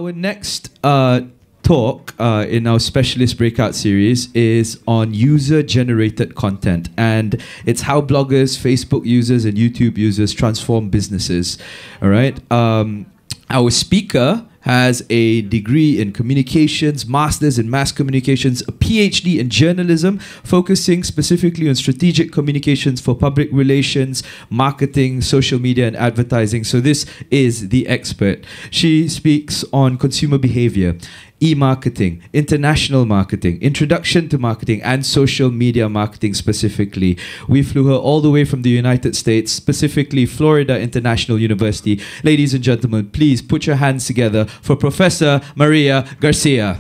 Our next talk in our specialist breakout series is on user-generated content, and it's how bloggers, Facebook users, and YouTube users transform businesses. All right. Our speaker has a degree in communications, master's in mass communications, a PhD in journalism, focusing specifically on strategic communications for public relations, marketing, social media, and advertising. So this is the expert. She speaks on consumer behavior, e-marketing, international marketing, introduction to marketing, and social media marketing specifically. We flew her all the way from the United States, specifically Florida International University. Ladies and gentlemen, please put your hands together for Professor Maria Garcia.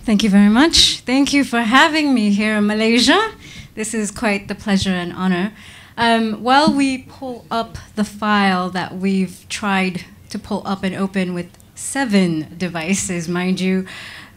Thank you very much. Thank you for having me here in Malaysia. This is quite the pleasure and honor. While we pull up the file that we've tried to pull up and open with 7 devices, mind you,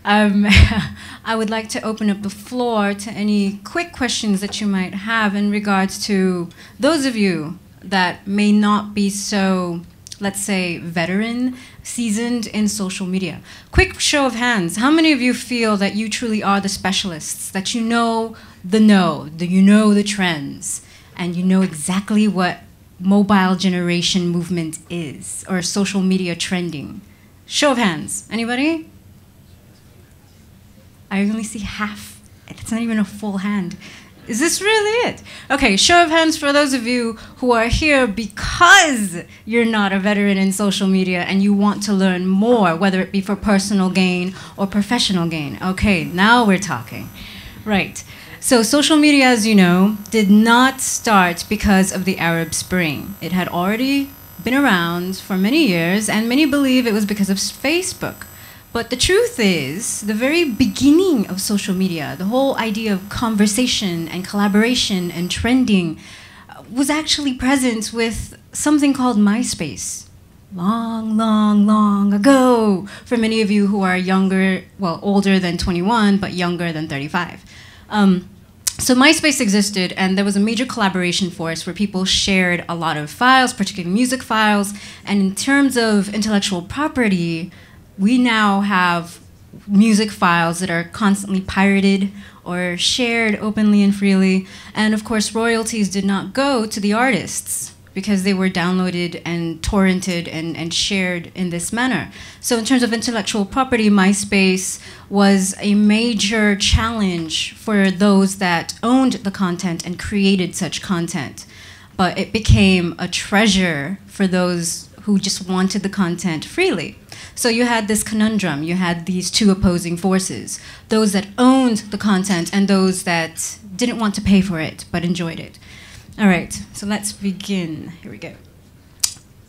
I would like to open up the floor to any quick questions that you might have in regards to those of you that may not be so, let's say, veteran, seasoned in social media. Quick show of hands. How many of you feel that you truly are the specialists, that you know the trends, and you know exactly what mobile generation movement is, or social media trending? Show of hands. Anybody? I only see half. It's not even a full hand. Is this really it? Okay, show of hands for those of you who are here because you're not a veteran in social media and you want to learn more, whether it be for personal gain or professional gain. Okay, now we're talking. Right. So social media, as you know, did not start because of the Arab Spring. It had already been around for many years, and many believe it was because of Facebook. But the truth is, the very beginning of social media, the whole idea of conversation and collaboration and trending was actually present with something called MySpace. Long, long, long ago, for many of you who are younger, well, older than 21, but younger than 35. So MySpace existed, and there was a major collaboration force where people shared a lot of files, particularly music files. And in terms of intellectual property, we now have music files that are constantly pirated or shared openly and freely. And of course, royalties did not go to the artists because they were downloaded and torrented and shared in this manner. So in terms of intellectual property, MySpace was a major challenge for those that owned the content and created such content. But it became a treasure for those who just wanted the content freely. So you had this conundrum. You had these two opposing forces, those that owned the content and those that didn't want to pay for it but enjoyed it. All right, so let's begin. Here we go.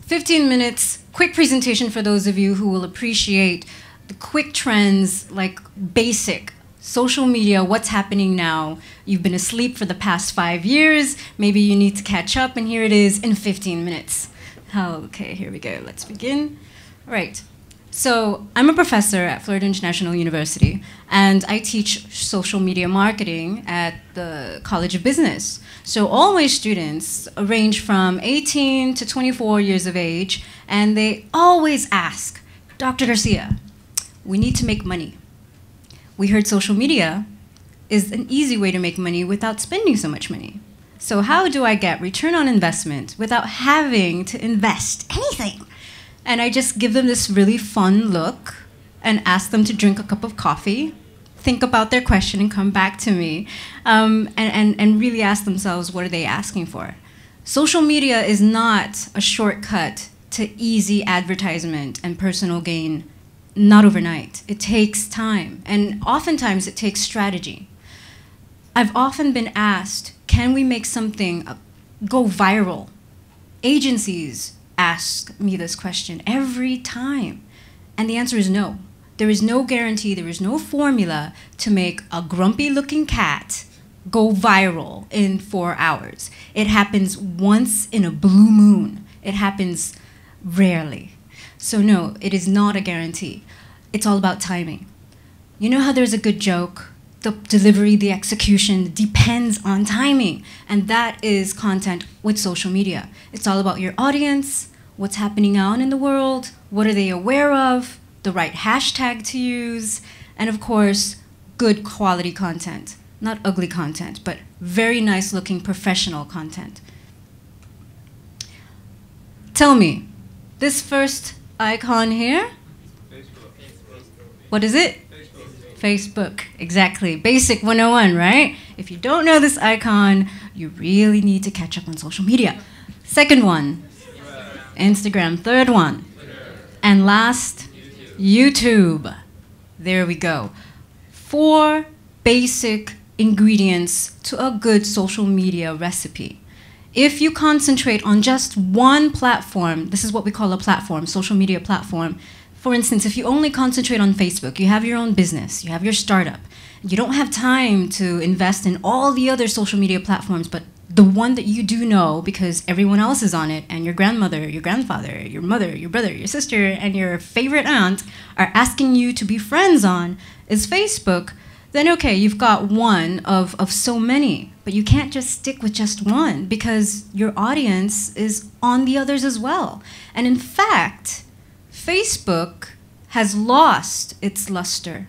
15 minutes, quick presentation for those of you who will appreciate the quick trends, like basic social media, what's happening now. You've been asleep for the past 5 years. Maybe you need to catch up, and here it is in 15 minutes. Okay, here we go. Let's begin. All right. So I'm a professor at Florida International University, and I teach social media marketing at the College of Business. So all my students range from 18 to 24 years of age, and they always ask, Dr. Garcia, we need to make money. We heard social media is an easy way to make money without spending so much money. So how do I get return on investment without having to invest anything? And I just give them this really fun look and ask them to drink a cup of coffee, think about their question, and come back to me, and really ask themselves, what are they asking for? Social media is not a shortcut to easy advertisement and personal gain, not overnight. It takes time, and oftentimes it takes strategy. I've often been asked, can we make something go viral? Agencies ask me this question every time, and the answer is no. There is no guarantee, there is no formula to make a grumpy-looking cat go viral in 4 hours. It happens once in a blue moon. It happens rarely. So no, it is not a guarantee. It's all about timing. You know how there's a good joke? The delivery, the execution depends on timing. And that is content with social media. It's all about your audience, what's happening out in the world, what are they aware of, the right hashtag to use, and of course, good quality content. Not ugly content, but very nice looking professional content. Tell me, this first icon here, what is it? Facebook, exactly. Basic 101, right? If you don't know this icon, you really need to catch up on social media. Second one, Instagram. Third one, and last, YouTube. There we go. 4 basic ingredients to a good social media recipe. If you concentrate on just one platform, this is what we call a platform, social media platform. For instance, if you only concentrate on Facebook, you have your own business, you have your startup, you don't have time to invest in all the other social media platforms, but the one that you do know because everyone else is on it, and your grandmother, your grandfather, your mother, your brother, your sister, and your favorite aunt are asking you to be friends on is Facebook, then okay, you've got one of so many. But you can't just stick with just one because your audience is on the others as well. And in fact, Facebook has lost its luster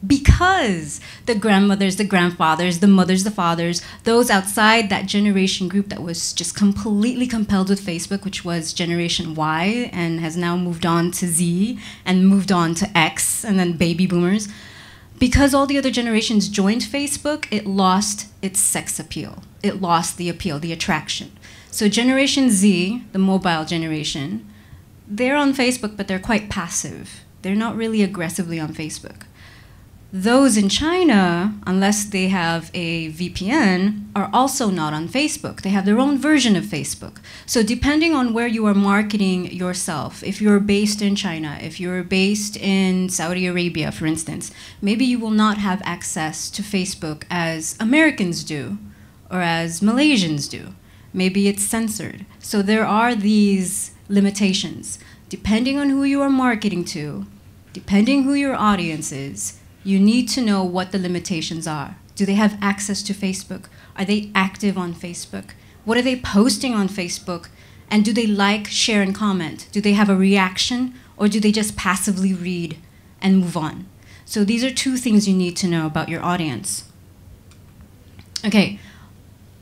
because the grandmothers, the grandfathers, the mothers, the fathers, those outside that generation group that was just completely compelled with Facebook, which was Generation Y and has now moved on to Z and moved on to X and then baby boomers. Because all the other generations joined Facebook, it lost its sex appeal. It lost the appeal, the attraction. So Generation Z, the mobile generation, they're on Facebook, but they're quite passive. They're not really aggressively on Facebook. Those in China, unless they have a VPN, are also not on Facebook. They have their own version of Facebook. So depending on where you are marketing yourself, if you're based in China, if you're based in Saudi Arabia, for instance, maybe you will not have access to Facebook as Americans do or as Malaysians do. Maybe it's censored. So there are these limitations. Depending on who you are marketing to, depending who your audience is, you need to know what the limitations are. Do they have access to Facebook? Are they active on Facebook? What are they posting on Facebook? And do they like, share, and comment? Do they have a reaction, or do they just passively read and move on? So these are 2 things you need to know about your audience. Okay,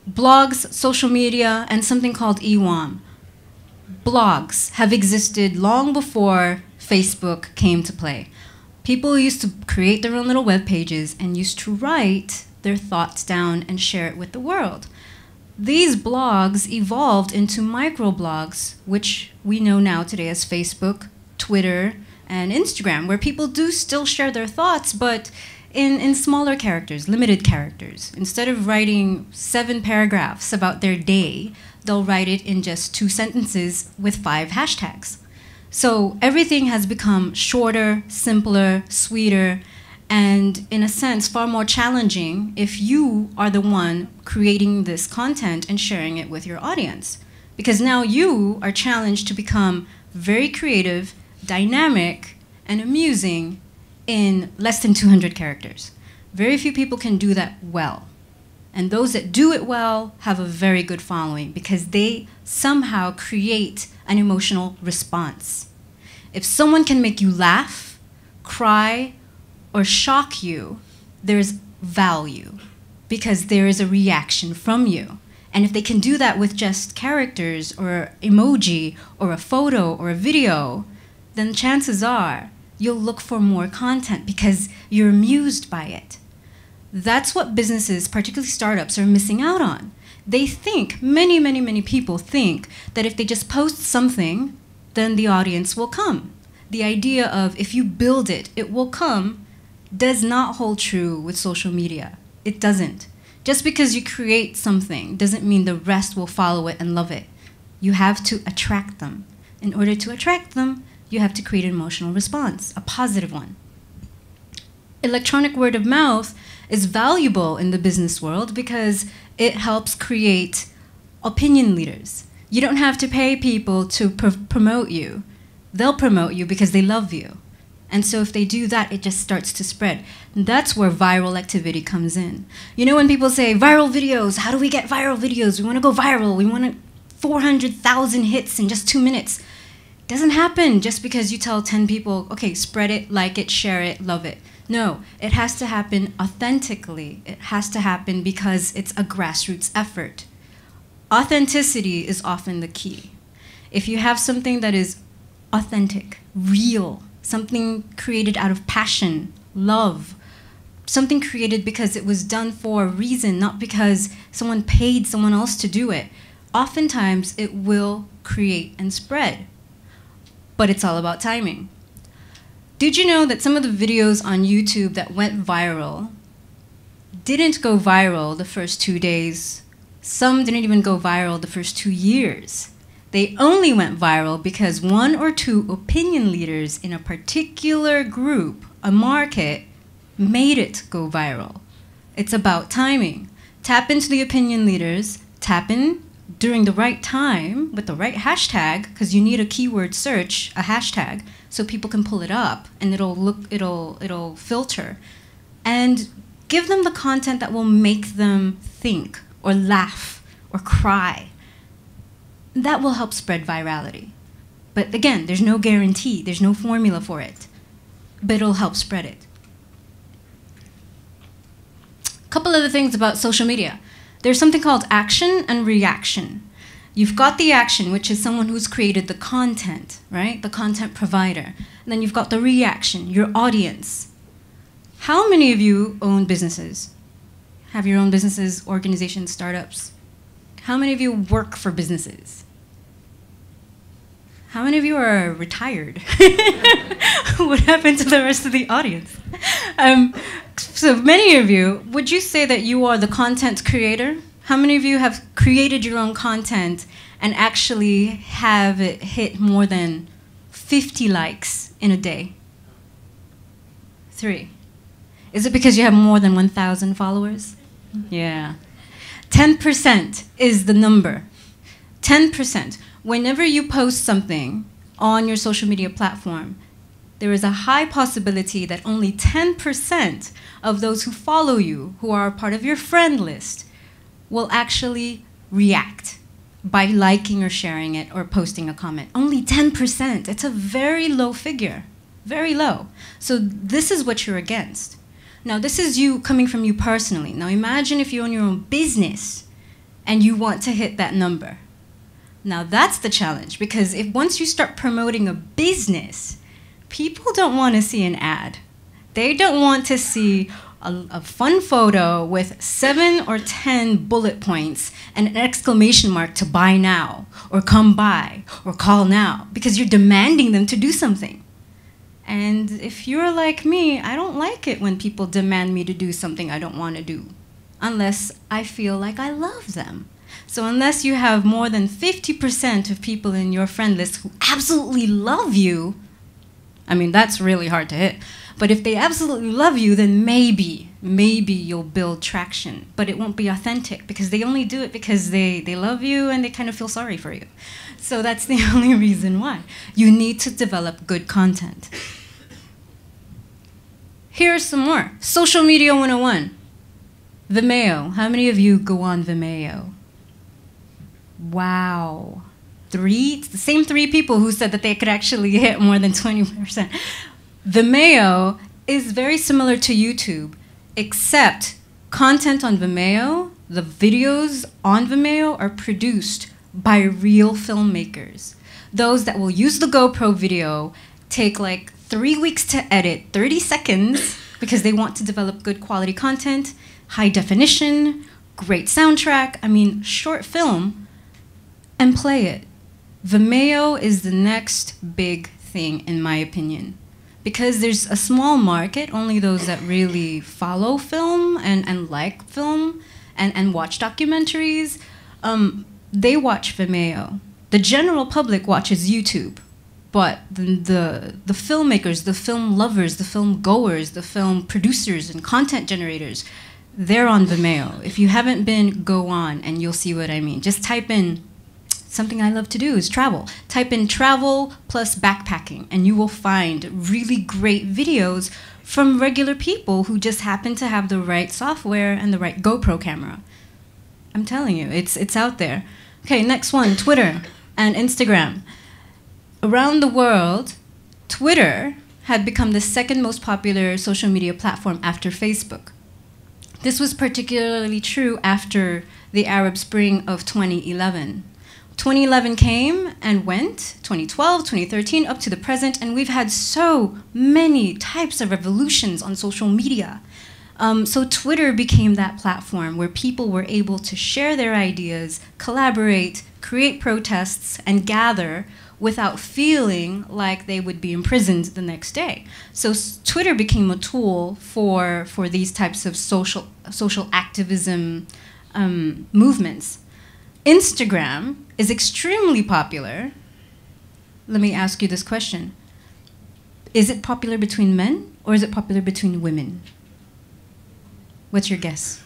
blogs, social media, and something called EWAM. Blogs have existed long before Facebook came to play. People used to create their own little web pages and used to write their thoughts down and share it with the world. These blogs evolved into microblogs, which we know now today as Facebook, Twitter, and Instagram, where people do still share their thoughts, but in smaller characters, limited characters. Instead of writing 7 paragraphs about their day, they'll write it in just 2 sentences with 5 hashtags. So everything has become shorter, simpler, sweeter, and in a sense, far more challenging if you are the one creating this content and sharing it with your audience. Because now you are challenged to become very creative, dynamic, and amusing in less than 200 characters. Very few people can do that well. And those that do it well have a very good following because they somehow create an emotional response. If someone can make you laugh, cry, or shock you, there's value because there is a reaction from you. And if they can do that with just characters or emoji or a photo or a video, then chances are you'll look for more content because you're amused by it. That's what businesses, particularly startups, are missing out on. They think, many people think, that if they just post something, then the audience will come. The idea of if you build it, it will come, does not hold true with social media. It doesn't. Just because you create something doesn't mean the rest will follow it and love it. You have to attract them. In order to attract them, you have to create an emotional response, a positive one. Electronic word of mouth is valuable in the business world because it helps create opinion leaders. You don't have to pay people to promote you. They'll promote you because they love you. And so if they do that, it just starts to spread. And that's where viral activity comes in. You know when people say, viral videos, how do we get viral videos? We want to go viral. We want 400,000 hits in just 2 minutes. Doesn't happen just because you tell 10 people, okay, spread it, like it, share it, love it. No, it has to happen authentically. It has to happen because it's a grassroots effort. Authenticity is often the key. If you have something that is authentic, real, something created out of passion, love, something created because it was done for a reason, not because someone paid someone else to do it, oftentimes it will create and spread. But it's all about timing. Did you know that some of the videos on YouTube that went viral didn't go viral the first 2 days? Some didn't even go viral the first 2 years. They only went viral because 1 or 2 opinion leaders in a particular group, a market, made it go viral. It's about timing. Tap into the opinion leaders, tap in during the right time with the right hashtag, because you need a keyword search, a hashtag, so people can pull it up and it'll filter. And give them the content that will make them think or laugh or cry. That will help spread virality. But again, there's no guarantee, there's no formula for it, but it'll help spread it. A couple other things about social media. There's something called action and reaction. You've got the action, which is someone who's created the content, right? The content provider. And then you've got the reaction, your audience. How many of you own businesses? Have your own businesses, organizations, startups? How many of you work for businesses? How many of you are retired? What happened to the rest of the audience? So many of you, would you say that you are the content creator? How many of you have created your own content and actually have it hit more than 50 likes in a day? 3. Is it because you have more than 1,000 followers? Yeah. 10% is the number. 10%. Whenever you post something on your social media platform, there is a high possibility that only 10% of those who follow you, who are part of your friend list, will actually react by liking or sharing it or posting a comment. Only 10%. It's a very low figure. Very low. So this is what you're against. Now, this is you coming from you personally. Now, imagine if you own your own business and you want to hit that number. Now, that's the challenge, because if once you start promoting a business, people don't want to see an ad. They don't want to see a fun photo with 7 or 10 bullet points and an exclamation mark to buy now, or come by, or call now, because you're demanding them to do something. And if you're like me, I don't like it when people demand me to do something I don't want to do, unless I feel like I love them. So unless you have more than 50% of people in your friend list who absolutely love you, I mean, that's really hard to hit. But if they absolutely love you, then maybe you'll build traction. But it won't be authentic, because they only do it because they love you and they kind of feel sorry for you. So that's the only reason why. You need to develop good content. Here's some more. Social Media 101. Vimeo. How many of you go on Vimeo? Wow. 3? It's the same 3 people who said that they could actually hit more than 20%. Vimeo is very similar to YouTube, except content on Vimeo, the videos on Vimeo are produced by real filmmakers. Those that will use the GoPro video, take like 3 weeks to edit, 30 seconds, because they want to develop good quality content, high definition, great soundtrack, I mean, short film, and play it. Vimeo is the next big thing, in my opinion. Because there's a small market, only those that really follow film and like film and watch documentaries, they watch Vimeo. The general public watches YouTube, but the filmmakers, the film lovers, the film goers, the film producers and content generators, they're on Vimeo. If you haven't been, go on and you'll see what I mean. Just type in, something I love to do is travel. Type in travel plus backpacking and you will find really great videos from regular people who just happen to have the right software and the right GoPro camera. I'm telling you, it's out there. Okay, next one, Twitter and Instagram. around the world, Twitter had become the second most popular social media platform after Facebook. This was particularly true after the Arab Spring of 2011. 2011 came and went, 2012, 2013, up to the present, and we've had so many types of revolutions on social media. So Twitter became that platform where people were able to share their ideas, collaborate, create protests, and gather without feeling like they would be imprisoned the next day. So Twitter became a tool for these types of social activism movements. Instagram is extremely popular. Let me ask you this question. Is it popular between men or is it popular between women? What's your guess?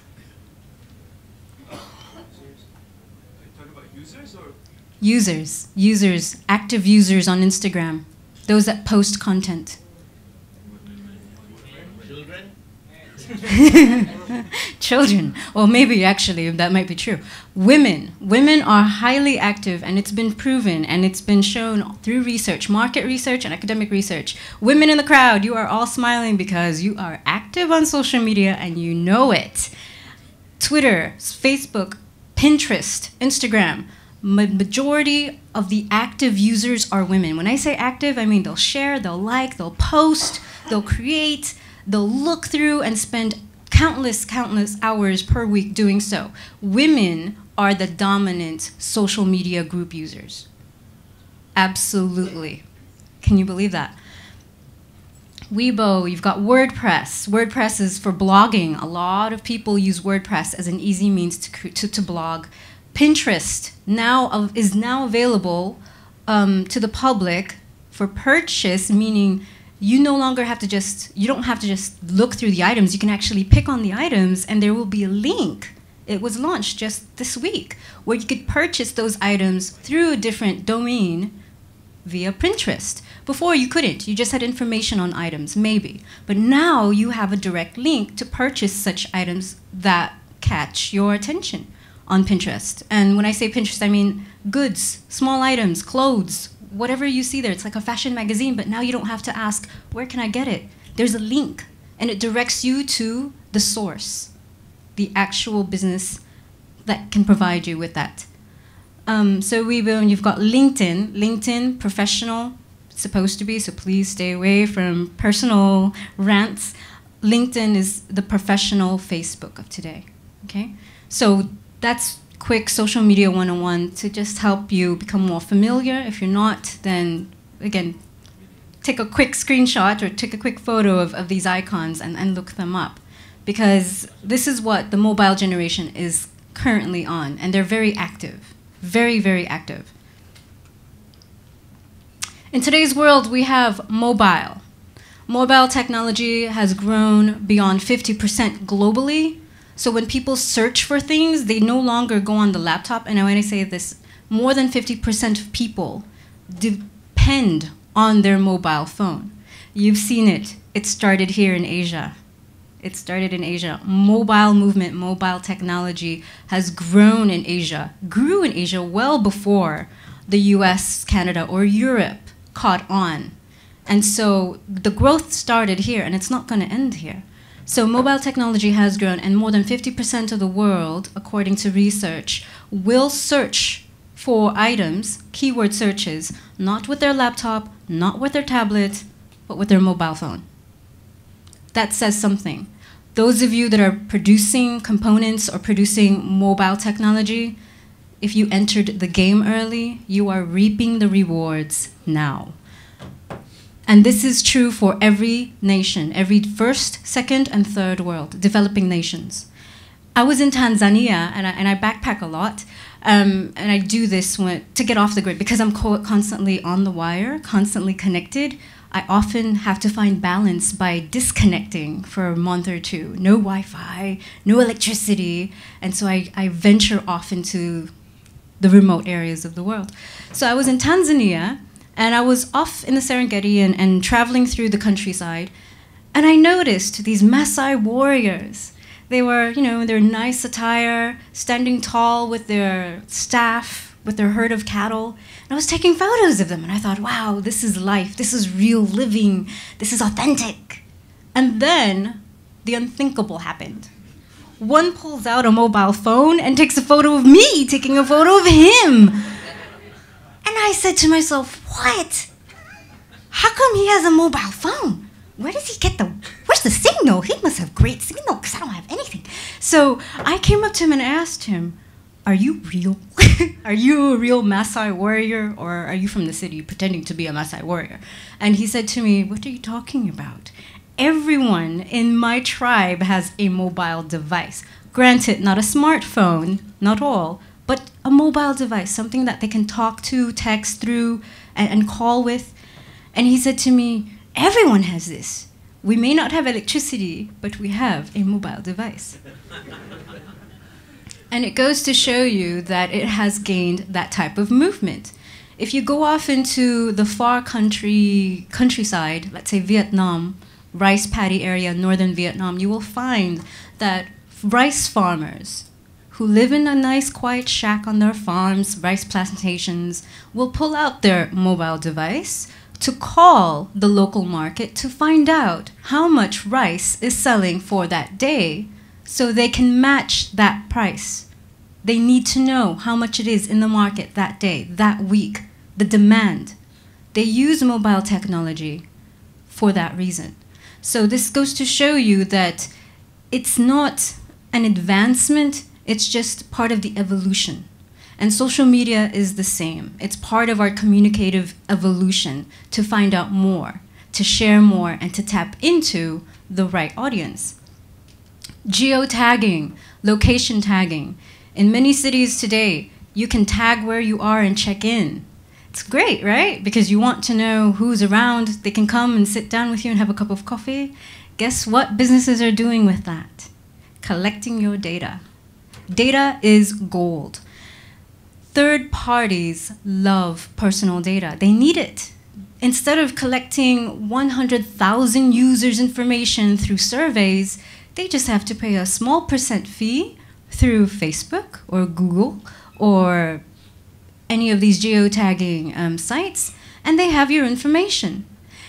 Users, active users on Instagram, those that post content. Children. Well, maybe actually that might be true. Women are highly active, and it's been proven and it's been shown through research, market research and academic research. Women in the crowd, you are all smiling because you are active on social media and you know it. Twitter, Facebook, Pinterest, Instagram. Majority of the active users are women. When I say active, I mean they'll share, they'll like, they'll post, they'll create, they'll look through and spend countless hours per week doing so. Women are the dominant social media group users. Absolutely. Can you believe that? Weibo, you've got WordPress. WordPress is for blogging. A lot of people use WordPress as an easy means to blog. Pinterest is now available to the public for purchase, meaning you no longer have to you don't have to just look through the items. You can actually pick on the items and there will be a link. It was launched just this week where you could purchase those items through a different domain via Pinterest. Before you couldn't, you just had information on items, maybe. But now you have a direct link to purchase such items that catch your attention on Pinterest. And when I say Pinterest, I mean goods, small items, clothes, whatever you see there. It's like a fashion magazine, but now you don't have to ask, where can I get it? There's a link, and it directs you to the source, the actual business that can provide you with that. So you've got LinkedIn. LinkedIn, professional, it's supposed to be, so please stay away from personal rants. LinkedIn is the professional Facebook of today, okay? So that's quick social media 101 to just help you become more familiar. If you're not, then again, take a quick screenshot or take a quick photo of these icons and look them up. Because this is what the mobile generation is currently on, and they're very active, very, very active. In today's world, we have mobile. Mobile technology has grown beyond 50% globally. So when people search for things, they no longer go on the laptop. And when I say this, more than 50% of people depend on their mobile phone. You've seen it. It started here in Asia. It started in Asia. Mobile movement, mobile technology has grown in Asia, grew in Asia well before the US, Canada, or Europe caught on. And so the growth started here, and it's not going to end here. So mobile technology has grown, and more than 50% of the world, according to research, will search for items, keyword searches, not with their laptop, not with their tablet, but with their mobile phone. That says something. Those of you that are producing components or producing mobile technology, if you entered the game early, you are reaping the rewards now. And this is true for every nation, every first, second, and third world, developing nations. I was in Tanzania, and I backpack a lot, and I do this to get off the grid. Because I'm constantly on the wire, constantly connected, I often have to find balance by disconnecting for a month or two. No Wi-Fi, no electricity, and so I venture off into the remote areas of the world. So I was in Tanzania, and I was off in the Serengeti and traveling through the countryside, and I noticed these Maasai warriors. They were, in their nice attire, standing tall with their staff, with their herd of cattle. And I was taking photos of them, and I thought, wow, this is life. This is real living. This is authentic. And then the unthinkable happened. One pulls out a mobile phone and takes a photo of me taking a photo of him. And I said to myself, what? How come he has a mobile phone? Where does he get where's the signal? He must have great signal because I don't have anything. So I came up to him and asked him, are you real? Are you a real Maasai warrior, or are you from the city pretending to be a Maasai warrior? And he said to me, what are you talking about? Everyone in my tribe has a mobile device. Granted, not a smartphone, not all, but a mobile device, something that they can talk to, text through, and call with. And he said to me, everyone has this. We may not have electricity, but we have a mobile device. And it goes to show you that it has gained that type of movement. If you go off into the far countryside, let's say Vietnam, rice paddy area, northern Vietnam, you will find that rice farmers who live in a nice quiet shack on their farms, rice plantations, will pull out their mobile device to call the local market to find out how much rice is selling for that day so they can match that price. They need to know how much it is in the market that day, that week, the demand. They use mobile technology for that reason. So this goes to show you that it's not an advancement, it's just part of the evolution. And social media is the same. It's part of our communicative evolution to find out more, to share more, and to tap into the right audience. Geotagging, location tagging. In many cities today, you can tag where you are and check in. It's great, right? Because you want to know who's around. They can come and sit down with you and have a cup of coffee. Guess what businesses are doing with that? Collecting your data. Data is gold. Third parties love personal data. They need it. Instead of collecting 100,000 users' information through surveys, they just have to pay a small % fee through Facebook or Google or any of these geotagging sites, and they have your information.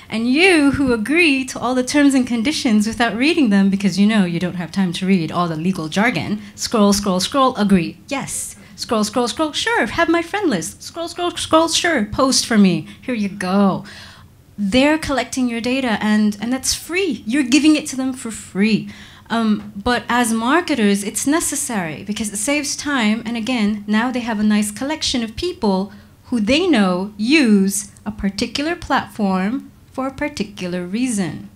And you who agree to all the terms and conditions without reading them because you know you don't have time to read all the legal jargon, scroll, scroll, scroll, agree, yes. Scroll, scroll, scroll, sure, have my friend list. Scroll, scroll, scroll, sure, post for me. Here you go. They're collecting your data, and that's free. You're giving it to them for free. But as marketers, it's necessary because it saves time. And again, now they have a nice collection of people who they know use a particular platform for a particular reason.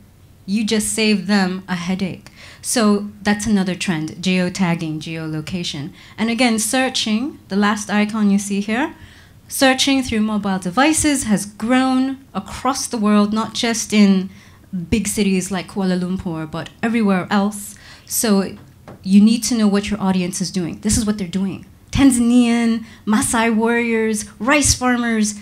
You just save them a headache. So that's another trend, geotagging, geolocation. And again, searching, the last icon you see here, searching through mobile devices has grown across the world, not just in big cities like Kuala Lumpur, but everywhere else. So you need to know what your audience is doing. This is what they're doing. Tanzanian, Maasai warriors, rice farmers,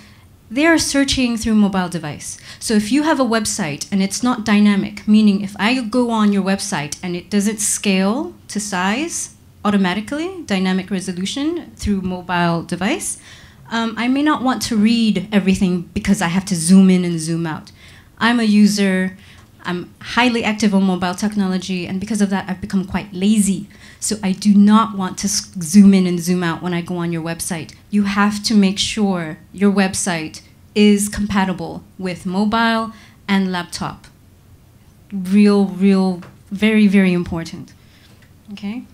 they're searching through mobile device. So if you have a website and it's not dynamic, meaning if I go on your website and it doesn't scale to size automatically, dynamic resolution through mobile device, I may not want to read everything because I have to zoom in and zoom out. I'm a user, I'm highly active on mobile technology, and because of that, I've become quite lazy. So I do not want to zoom in and zoom out when I go on your website. You have to make sure your website is compatible with mobile and laptop. Real, very, very important. Okay?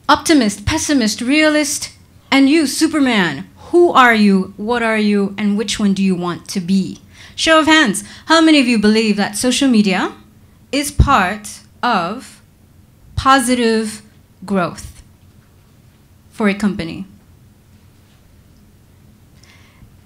Optimist, pessimist, realist, and you, Superman. Who are you, what are you, and which one do you want to be? Show of hands. How many of you believe that social media is part of positive growth for a company?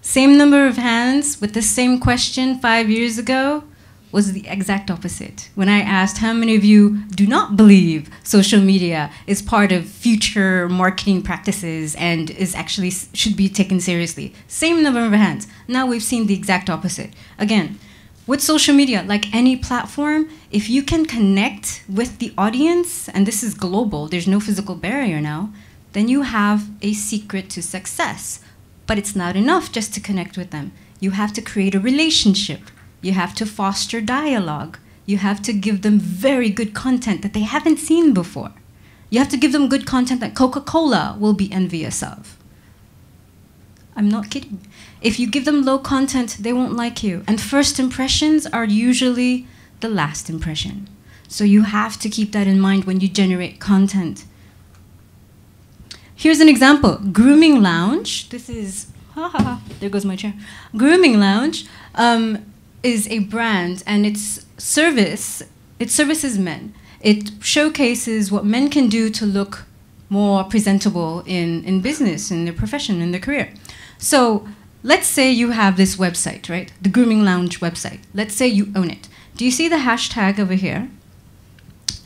Same number of hands with the same question 5 years ago was the exact opposite. When I asked how many of you do not believe social media is part of future marketing practices and is actually should be taken seriously, same number of hands. Now we've seen the exact opposite. Again, with social media, like any platform, if you can connect with the audience, and this is global, there's no physical barrier now, then you have a secret to success. But it's not enough just to connect with them. You have to create a relationship. You have to foster dialogue. You have to give them very good content that they haven't seen before. You have to give them good content that Coca-Cola will be envious of. I'm not kidding. If you give them low content, they won't like you. And first impressions are usually the last impression. So you have to keep that in mind when you generate content. Here's an example. Grooming Lounge. This is, there goes my chair. Grooming Lounge is a brand, and it services men. It showcases what men can do to look more presentable in business, in their profession, in their career. So let's say you have this website, right? The Grooming Lounge website. Let's say you own it. Do you see the hashtag over here?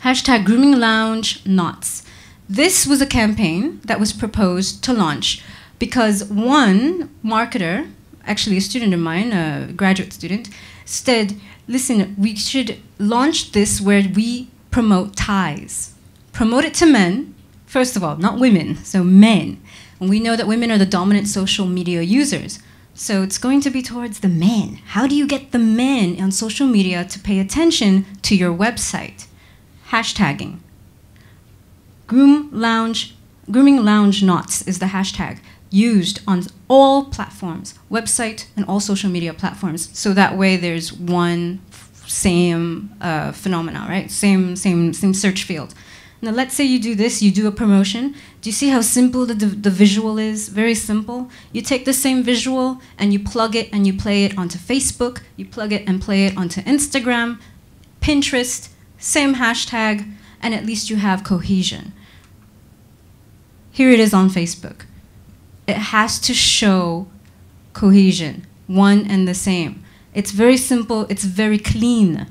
Hashtag Grooming Lounge Knots. This was a campaign that was proposed to launch because one marketer, actually a student of mine, a graduate student, said, listen, we should launch this where we promote ties. Promote it to men, first of all, not women, so men. And we know that women are the dominant social media users. So it's going to be towards the men. How do you get the men on social media to pay attention to your website? Hashtagging. Grooming Lounge Knots is the hashtag used on all platforms, website and all social media platforms. So that way there's one same phenomena, right? Same search field. Now let's say you do this, you do a promotion. Do you see how simple the visual is? Very simple. You take the same visual and you plug it and you play it onto Facebook. You plug it and play it onto Instagram, Pinterest, same hashtag, and at least you have cohesion. Here it is on Facebook. It has to show cohesion, one and the same. It's very simple, it's very clean.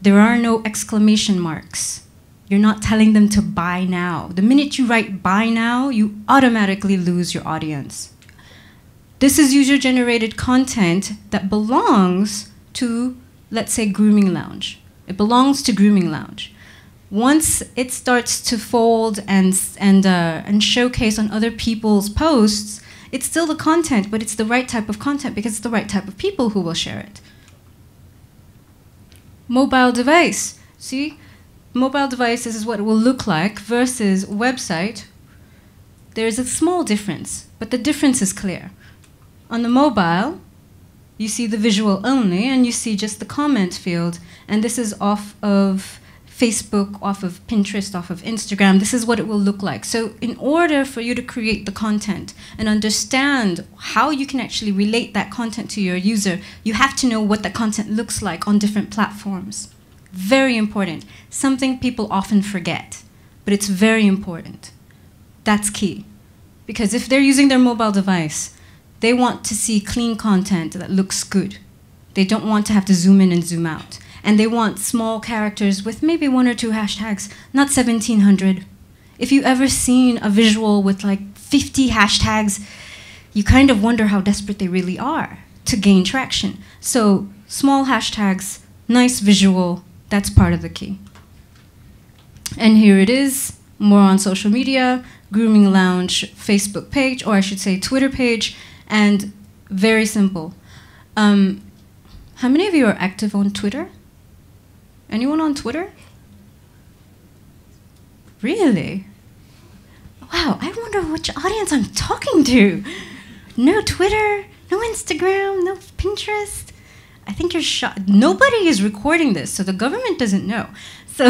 There are no exclamation marks. You're not telling them to buy now. The minute you write buy now, you automatically lose your audience. This is user-generated content that belongs to, let's say, Grooming Lounge. It belongs to Grooming Lounge. Once it starts to fold and showcase on other people's posts, it's still the content, but it's the right type of content because it's the right type of people who will share it. Mobile device. See? Mobile device, this is what it will look like versus website. There's a small difference, but the difference is clear. On the mobile, you see the visual only, and you see just the comment field. And this is off of Facebook, off of Pinterest, off of Instagram. This is what it will look like. So in order for you to create the content and understand how you can actually relate that content to your user, you have to know what that content looks like on different platforms. Very important. Something people often forget, but it's very important. That's key. Because if they're using their mobile device, they want to see clean content that looks good. They don't want to have to zoom in and zoom out. And they want small characters with maybe 1 or 2 hashtags, not 1,700. If you've ever seen a visual with like 50 hashtags, you kind of wonder how desperate they really are to gain traction. So small hashtags, nice visual, that's part of the key. And here it is, more on social media, Grooming Lounge Facebook page, or I should say Twitter page, and very simple. How many of you are active on Twitter? Anyone on Twitter? Really? Wow, I wonder which audience I'm talking to. No Twitter, no Instagram, no Pinterest. I think you're shocked. Nobody is recording this, so the government doesn't know. So,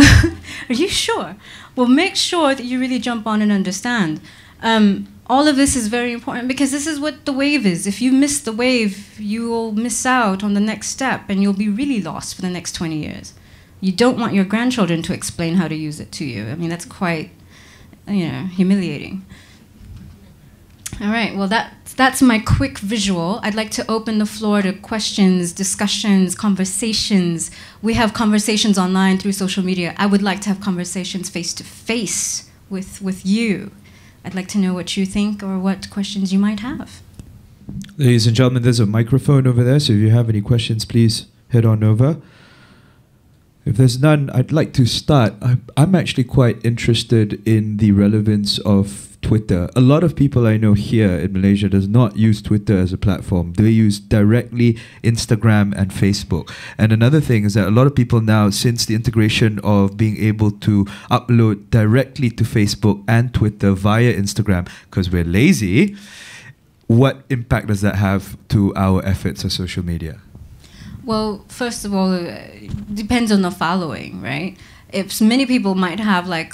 are you sure? Well, make sure that you really jump on and understand. All of this is very important because this is what the wave is. If you miss the wave, you will miss out on the next step and you'll be really lost for the next 20 years. You don't want your grandchildren to explain how to use it to you. I mean, that's quite, humiliating. All right, well, that's my quick visual. I'd like to open the floor to questions, discussions, conversations. We have conversations online through social media. I would like to have conversations face-to-face with you. I'd like to know what you think or what questions you might have. Ladies and gentlemen, there's a microphone over there, so if you have any questions, please head on over. If there's none, I'd like to start. I'm actually quite interested in the relevance of Twitter. A lot of people I know here in Malaysia does not use Twitter as a platform. They use directly Instagram and Facebook. And another thing is that a lot of people now, since the integration of being able to upload directly to Facebook and Twitter via Instagram, because we're lazy, what impact does that have to our efforts of social media? Well, first of all, it depends on the following, right? If many people might have like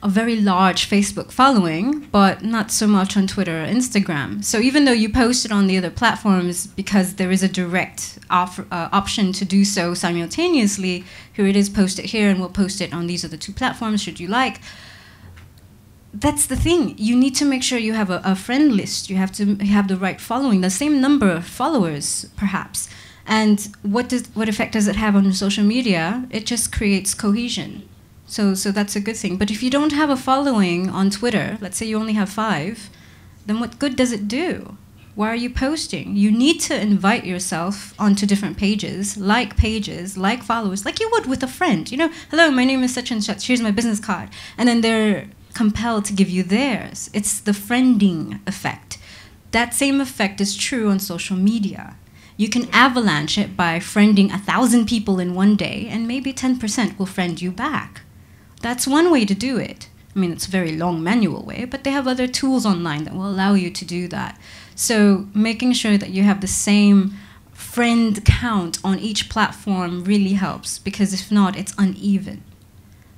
a very large Facebook following, but not so much on Twitter or Instagram. So even though you post it on the other platforms, because there is a direct option to do so simultaneously, here it is, post it here, and we'll post it on these other two platforms, should you like. That's the thing. You need to make sure you have a friend list. You have to have the right following, the same number of followers, perhaps. And what effect does it have on social media? It just creates cohesion. So that's a good thing. But if you don't have a following on Twitter, let's say you only have 5, then what good does it do? Why are you posting? You need to invite yourself onto different pages, like followers, like you would with a friend. You know, hello, my name is such and such, here's my business card. And then they're compelled to give you theirs. It's the friending effect. That same effect is true on social media. You can avalanche it by friending 1,000 people in one day, and maybe 10% will friend you back. That's one way to do it. I mean, it's a very long manual way, but they have other tools online that will allow you to do that. So making sure that you have the same friend count on each platform really helps, because if not, it's uneven.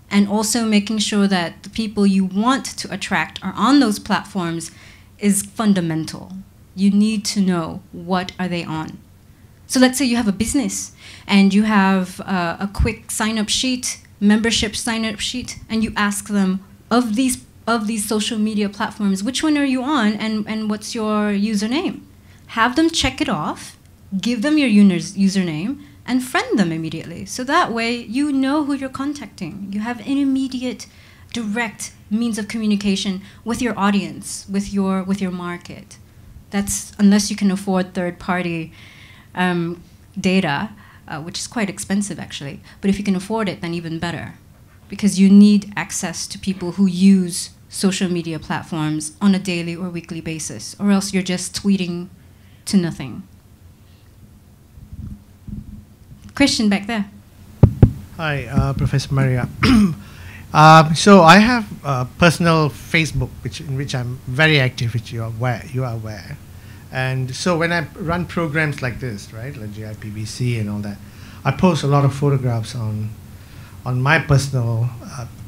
And also making sure that the people you want to attract are on those platforms is fundamental. You need to know what are they on. So let's say you have a business and you have a quick sign-up sheet, membership sign-up sheet, and you ask them, of these social media platforms, which one are you on, and what's your username? Have them check it off, give them your username, and friend them immediately. So that way you know who you're contacting. You have an immediate, direct means of communication with your audience, with your market. That's unless you can afford third-party data, which is quite expensive actually. But if you can afford it, then even better, because you need access to people who use social media platforms on a daily or weekly basis, or else you're just tweeting to nothing. Question back there. Hi, Professor Maria. So I have a personal Facebook, in which I'm very active, which you are aware. And so when I run programs like this, right, like GIPVC and all that, I post a lot of photographs on my personal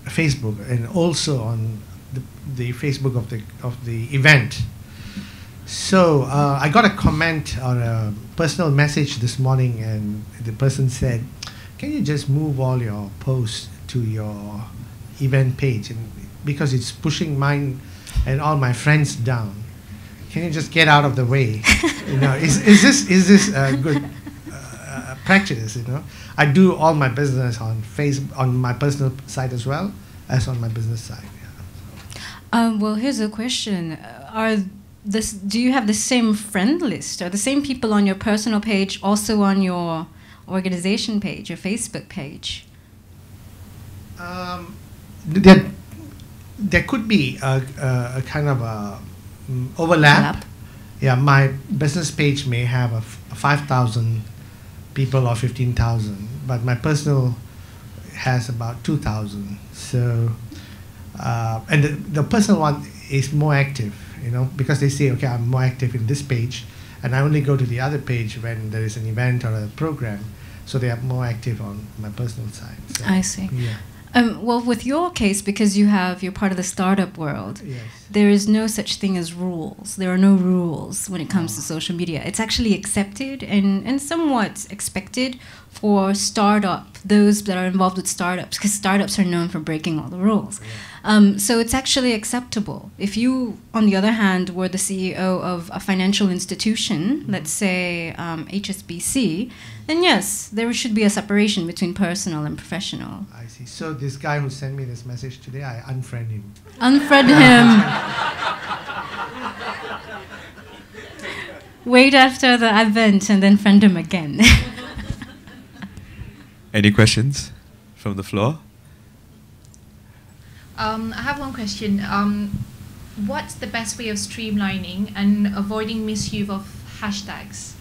Facebook, and also on the Facebook of the event. So I got a comment or a personal message this morning, and the person said, "Can you just move all your posts to your event page, and because it's pushing mine and all my friends down? Can you just get out of the way?" You know, is this a good practice? You know, I do all my business on my personal site as well as on my business site. Yeah. Well, here's a question: do you have the same friend list? Are the same people on your personal page also on your organization page, your Facebook page? There could be a kind of a overlap. Yeah, my business page may have a 5,000 people or 15,000, but my personal has about 2,000. So, and the personal one is more active, you know, because they say, okay, I'm more active in this page, and I only go to the other page when there is an event or a program. So they are more active on my personal side. So, I see. Yeah. Well, with your case, because you're part of the startup world, yes, there is no such thing as rules. There are no rules when it comes to social media. It's actually accepted and somewhat expected for those that are involved with startups, because startups are known for breaking all the rules. Yeah. So it's actually acceptable. If you, on the other hand, were the CEO of a financial institution, let's say HSBC, then yes, there should be a separation between personal and professional. I see. So this guy who sent me this message today, I unfriend him. Unfriend him. Wait after the event and then friend him again. Any questions from the floor? I have one question. What's the best way of streamlining and avoiding misuse of hashtags?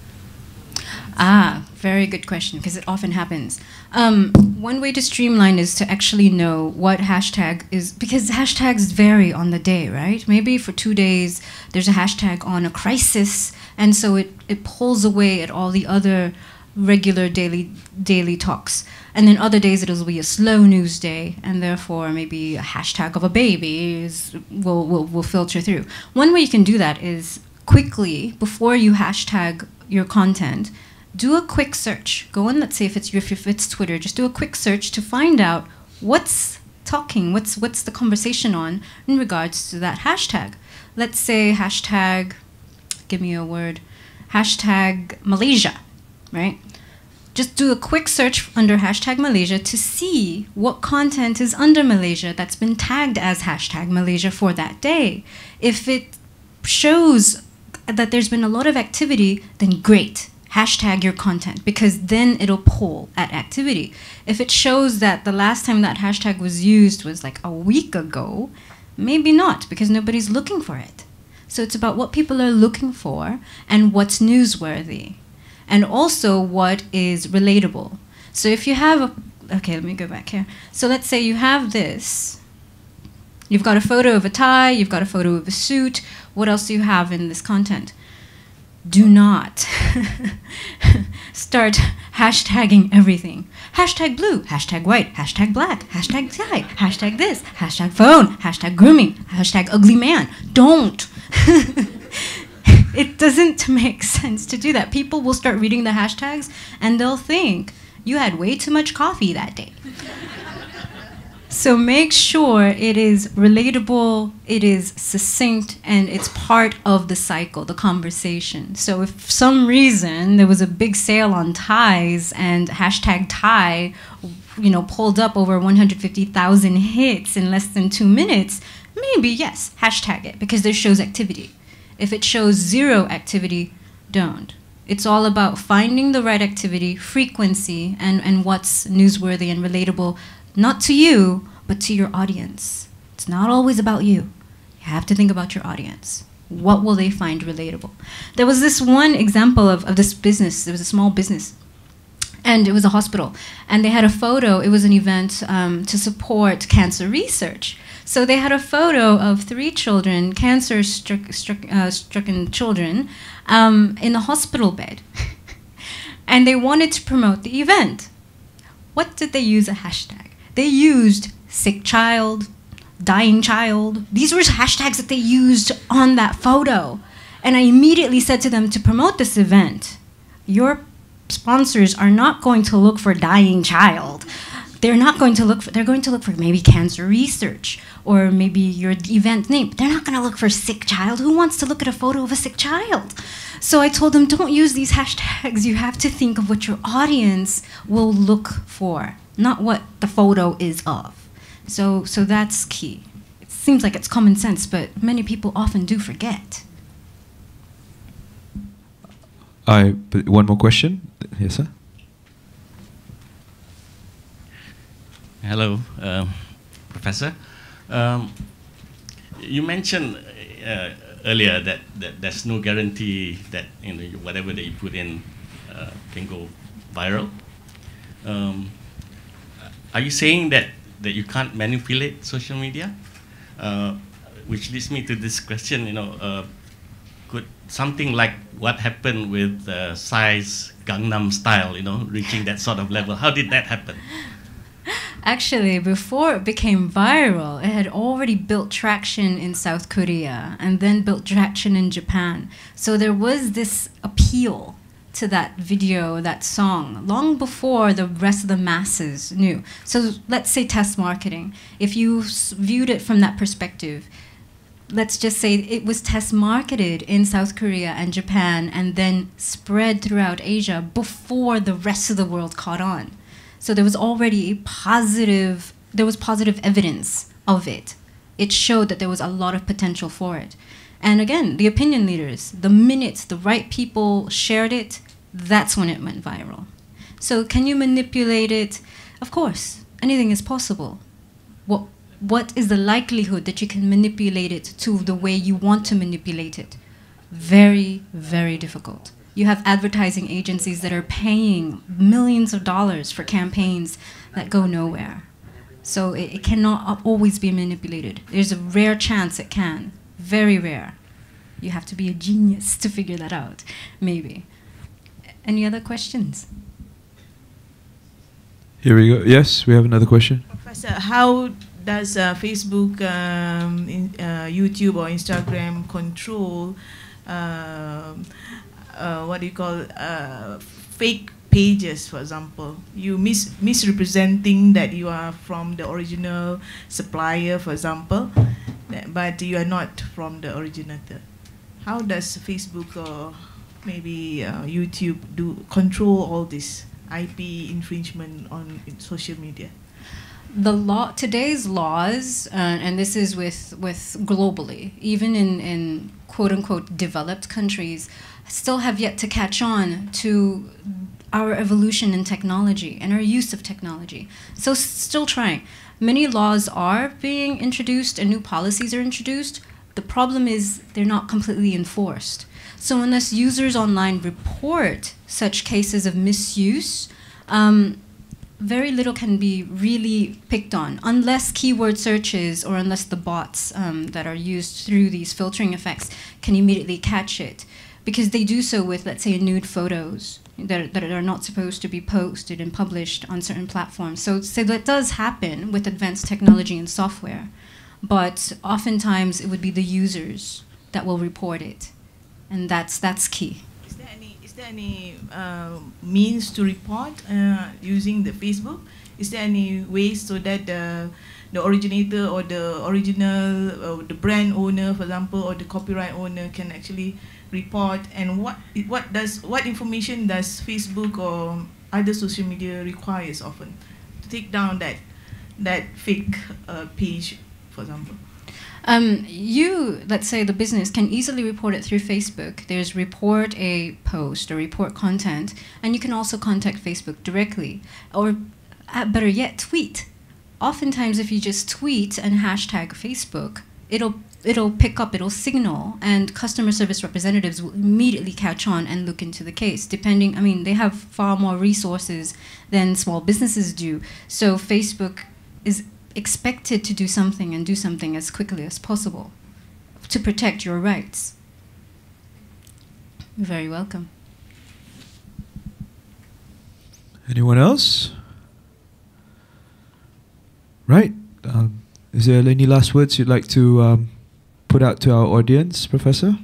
Ah, very good question, because it often happens. One way to streamline is to actually know what hashtag is, because hashtags vary on the day, right? Maybe for 2 days there's a hashtag on a crisis, and so it pulls away at all the other regular daily talks. And then other days it'll be a slow news day, and therefore maybe a hashtag of a baby will filter through. One way you can do that is quickly, before you hashtag your content, do a quick search. Go on, let's say if it's Twitter, just do a quick search to find out what's talking, what's the conversation on in regards to that hashtag. Let's say hashtag, give me a word, hashtag Malaysia, right? Just do a quick search under hashtag Malaysia to see what content is under Malaysia that's been tagged as hashtag Malaysia for that day. If it shows that there's been a lot of activity, then great. Hashtag your content, because then it'll pull at activity. If it shows that the last time that hashtag was used was like a week ago, maybe not, because nobody's looking for it. So it's about what people are looking for and what's newsworthy, and also what is relatable. So if you have okay, let me go back here. So let's say you have this. You've got a photo of a tie, you've got a photo of a suit. What else do you have in this content? Do not start hashtagging everything. Hashtag blue, hashtag white, hashtag black, hashtag tie, hashtag this, hashtag phone, hashtag grooming, hashtag ugly man. Don't. It doesn't make sense to do that. People will start reading the hashtags and they'll think you had way too much coffee that day. So make sure it is relatable, it is succinct, and it's part of the cycle, the conversation. So if for some reason there was a big sale on ties and hashtag tie, pulled up over 150,000 hits in less than 2 minutes, maybe yes, hashtag it, because this shows activity. If it shows zero activity, don't. It's all about finding the right activity, frequency, and what's newsworthy and relatable, not to you, but to your audience. It's not always about you. You have to think about your audience. What will they find relatable? There was this one example of this business. There was a small business, and it was a hospital. And they had a photo. It was an event to support cancer research. So they had a photo of 3 children, cancer-stricken children, in a hospital bed. And they wanted to promote the event. What did they use a hashtag? They used sick child, dying child. These were hashtags that they used on that photo. And I immediately said to them, to promote this event, your sponsors are not going to look for dying child. They're not going to look for, they're going to look for maybe cancer research or maybe your event name. They're not going to look for sick child. Who wants to look at a photo of a sick child? So I told them, don't use these hashtags. You have to think of what your audience will look for, not what the photo is of. So that's key. It seems like it's common sense, but many people often do forget. One more question. Yes, sir. Hello, Professor. You mentioned earlier that there's no guarantee that whatever that you put in can go viral. Are you saying that you can't manipulate social media? Which leads me to this question. Could something like what happened with Psy's Gangnam Style, reaching that sort of level? How did that happen? Actually, before it became viral, it had already built traction in South Korea and then built traction in Japan. So there was this appeal to that video, that song, long before the rest of the masses knew. So let's say test marketing. If you viewed it from that perspective, let's just say it was test marketed in South Korea and Japan and then spread throughout Asia before the rest of the world caught on. So there was already positive evidence of it. It showed that there was a lot of potential for it. And again, the opinion leaders, the minute the right people shared it, that's when it went viral. So can you manipulate it? Of course, anything is possible. What is the likelihood that you can manipulate it to the way you want to manipulate it? Very, very difficult. You have advertising agencies that are paying millions of dollars for campaigns that go nowhere. So it cannot always be manipulated. There's a rare chance it can. Very rare. You have to be a genius to figure that out, maybe. Any other questions? Here we go. Yes, we have another question. Professor, how does Facebook, YouTube or Instagram control what do you call fake pages, for example? You misrepresenting that you are from the original supplier, for example, but you are not from the originator. How does Facebook or maybe YouTube control all this IP infringement on social media? Today's laws, and this is with globally, even in quote unquote developed countries, still have yet to catch on to our evolution in technology and our use of technology. So still trying. Many laws are being introduced and new policies are introduced. The problem is they're not completely enforced. So unless users online report such cases of misuse, very little can be really picked on, unless keyword searches or unless the bots that are used through these filtering effects can immediately catch it. Because they do so with, let's say, nude photos that are not supposed to be posted and published on certain platforms. So that does happen with advanced technology and software. But oftentimes it would be the users that will report it. And that's key. Is there any means to report using the Facebook? Is there any ways so that the originator or the original, or the brand owner, for example, or the copyright owner can actually report? And what information does Facebook or other social media requires often to take down that fake page, for example? Let's say the business can easily report it through Facebook. There's report a post or report content, and you can also contact Facebook directly, or better yet, tweet. Oftentimes, if you just tweet and hashtag Facebook, it'll pick up, it'll signal, and customer service representatives will immediately catch on and look into the case. They have far more resources than small businesses do. So Facebook is expected to do something and do something as quickly as possible to protect your rights. You're very welcome. Anyone else? Right. Is there any last words you'd like to put out to our audience, Professor?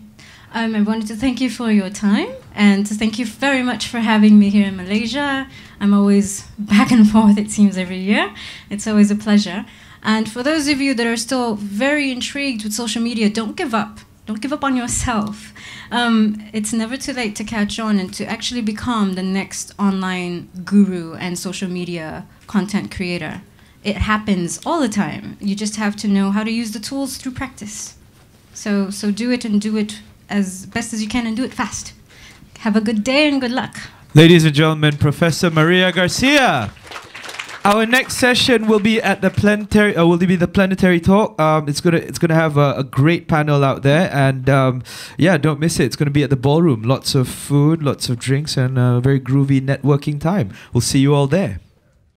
I wanted to thank you for your time and to thank you very much for having me here in Malaysia. I'm always back and forth, it seems, every year. It's always a pleasure. And for those of you that are still very intrigued with social media, don't give up. Don't give up on yourself. It's never too late to catch on and to actually become the next online guru and social media content creator. It happens all the time. You just have to know how to use the tools through practice. So do it, and do it as best as you can, and do it fast. Have a good day and good luck. Ladies and gentlemen, Professor Maria Garcia. Our next session will be at the planetary. The planetary talk. It's gonna have a great panel out there, and don't miss it. It's gonna be at the ballroom. Lots of food, lots of drinks, and a very groovy networking time. We'll see you all there.